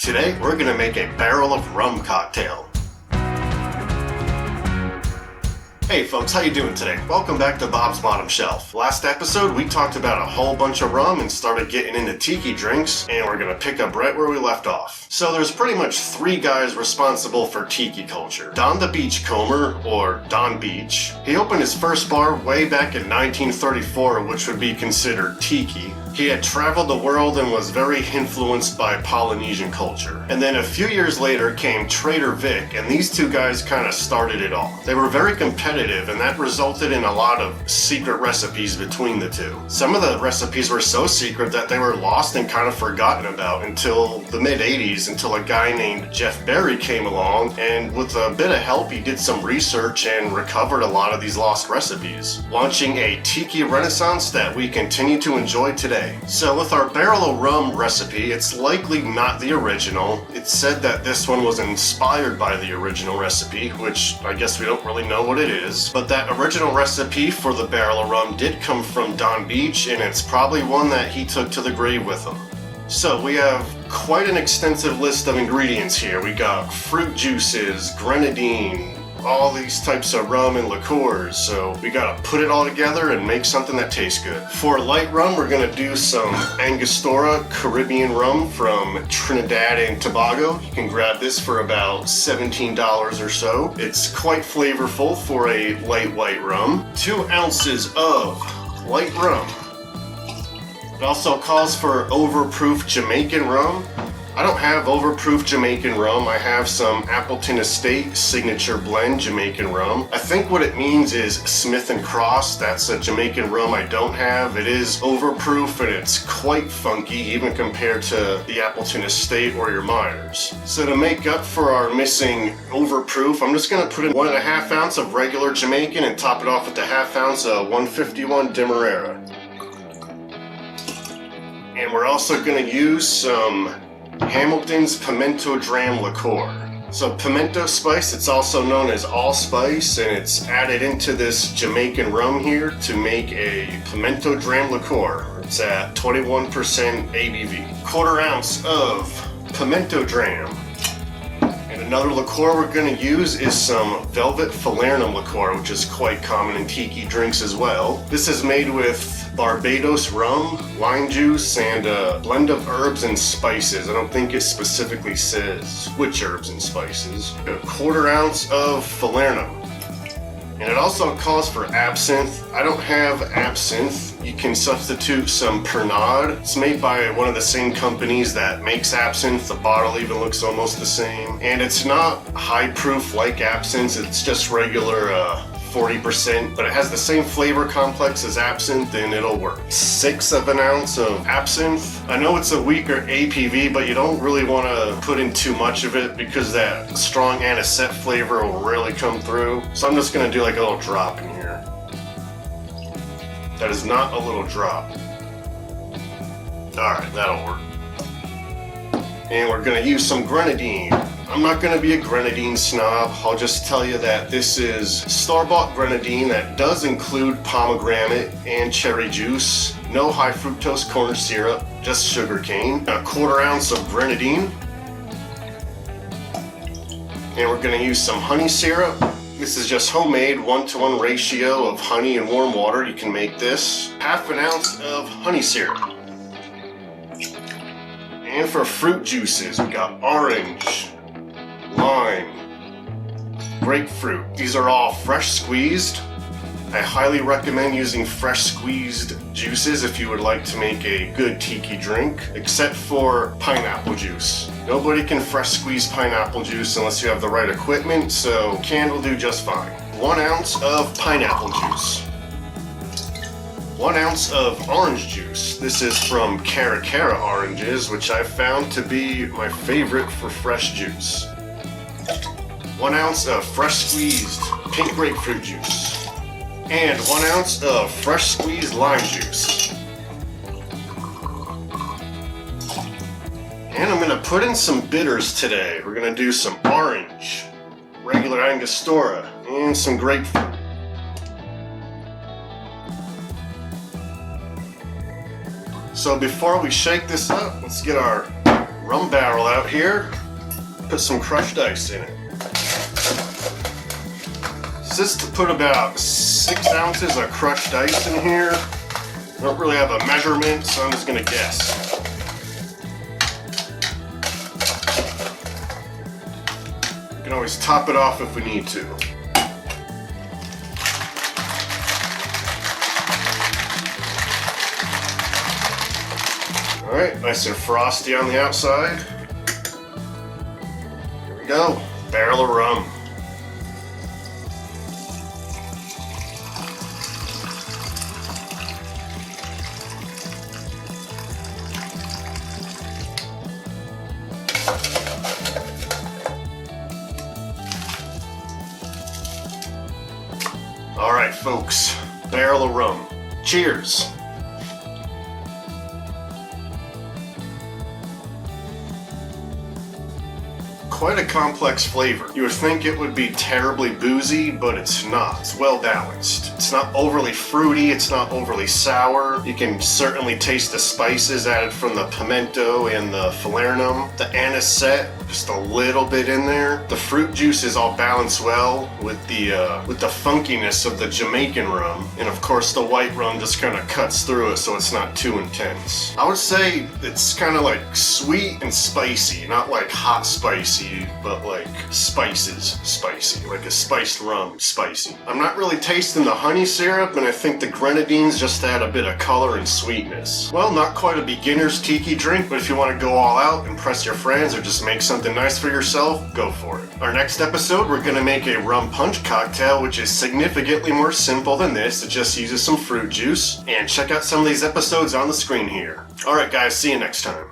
Today, we're going to make a barrel of rum cocktail. Hey folks, how you doing today? Welcome back to Bob's Bottom Shelf. Last episode, we talked about a whole bunch of rum and started getting into tiki drinks, and we're going to pick up right where we left off. So there's pretty much three guys responsible for tiki culture. Don the Beachcomber, or Don Beach. He opened his first bar way back in 1934, which would be considered tiki. He had traveled the world and was very influenced by Polynesian culture. And then a few years later came Trader Vic, and these two guys kind of started it all. They were very competitive, and that resulted in a lot of secret recipes between the two. Some of the recipes were so secret that they were lost and kind of forgotten about until the mid-80s, until a guy named Jeff Berry came along, and with a bit of help he did some research and recovered a lot of these lost recipes, launching a tiki renaissance that we continue to enjoy today. So with our Barrel O Rum recipe, it's likely not the original. It's said that this one was inspired by the original recipe, which I guess we don't really know what it is. But that original recipe for the Barrel O Rum did come from Don Beach, and it's probably one that he took to the grave with him. So we have quite an extensive list of ingredients here. We got fruit juices, grenadine, all these types of rum and liqueurs, so we gotta put it all together and make something that tastes good. For light rum, we're gonna do some Angostura Caribbean rum from Trinidad and Tobago. You can grab this for about $17 or so. It's quite flavorful for a light white rum. 2 ounces of light rum. It also calls for Overproof Jamaican rum. I don't have Overproof Jamaican rum. I have some Appleton Estate Signature Blend Jamaican rum. I think what it means is Smith & Cross. That's a Jamaican rum I don't have. It is overproof and it's quite funky even compared to the Appleton Estate or your Myers. So to make up for our missing Overproof, I'm just going to put in 1.5 ounce of regular Jamaican and top it off with a 1/2 ounce of 151 Demerara. And we're also going to use some Hamilton's Pimento Dram liqueur. So pimento spice, it's also known as allspice, and it's added into this Jamaican rum here to make a Pimento Dram liqueur. It's at 21% ABV. 1/4 ounce of Pimento Dram. And another liqueur we're going to use is some Velvet Falernum Liqueur, which is quite common in tiki drinks as well. This is made with Barbados rum, lime juice, and a blend of herbs and spices. I don't think it specifically says which herbs and spices. 1/4 ounce of Falernum. And it also calls for absinthe. I don't have absinthe. You can substitute some Pernod. It's made by one of the same companies that makes absinthe. The bottle even looks almost the same. And it's not high proof like absinthe. It's just regular 40%, but it has the same flavor complex as absinthe and it'll work. 1/6 ounce of absinthe. I know it's a weaker APV, but you don't really want to put in too much of it because that strong anisette flavor will really come through. So I'm just going to do like a little drop in here. That is not a little drop. Alright, that'll work. And we're going to use some grenadine. I'm not going to be a grenadine snob. I'll just tell you that this is store-bought grenadine that does include pomegranate and cherry juice. No high fructose corn syrup, just sugar cane. 1/4 ounce of grenadine. And we're going to use some honey syrup. This is just homemade 1-to-1 ratio of honey and warm water. You can make this. 1/2 ounce of honey syrup. And for fruit juices, we got orange, lime, grapefruit. These are all fresh squeezed. I highly recommend using fresh squeezed juices if you would like to make a good tiki drink, except for pineapple juice. Nobody can fresh squeeze pineapple juice unless you have the right equipment, so canned will do just fine. 1 ounce of pineapple juice. 1 ounce of orange juice. This is from Caracara oranges, which I found to be my favorite for fresh juice. 1 ounce of fresh squeezed pink grapefruit juice. And 1 ounce of fresh squeezed lime juice. And I'm going to put in some bitters today. We're going to do some orange, regular Angostura, and some grapefruit. So before we shake this up, let's get our rum barrel out here. Put some crushed ice in it. This is to put about 6 ounces of crushed ice in here. I don't really have a measurement, so I'm just gonna guess. We can always top it off if we need to. Alright, nice and frosty on the outside. Here we go, Barrel of Rum. Alright folks, Barrel of Rum. Cheers! Quite a complex flavor. You would think it would be terribly boozy, but it's not. It's well balanced. It's not overly fruity, it's not overly sour. You can certainly taste the spices added from the pimento and the falernum. The anisette, just a little bit in there. The fruit juice is all balanced well with the funkiness of the Jamaican rum. And of course the white rum just kind of cuts through it so it's not too intense. I would say it's kind of like sweet and spicy, not like hot spicy, but like spices spicy, like a spiced rum spicy. I'm not really tasting the honey syrup, and I think the grenadines just add a bit of color and sweetness. Well, not quite a beginner's tiki drink, but if you want to go all out, impress your friends, or just make something nice for yourself, go for it. Our next episode, we're going to make a rum punch cocktail, which is significantly more simple than this. It just uses some fruit juice. And check out some of these episodes on the screen here. Alright guys, see you next time.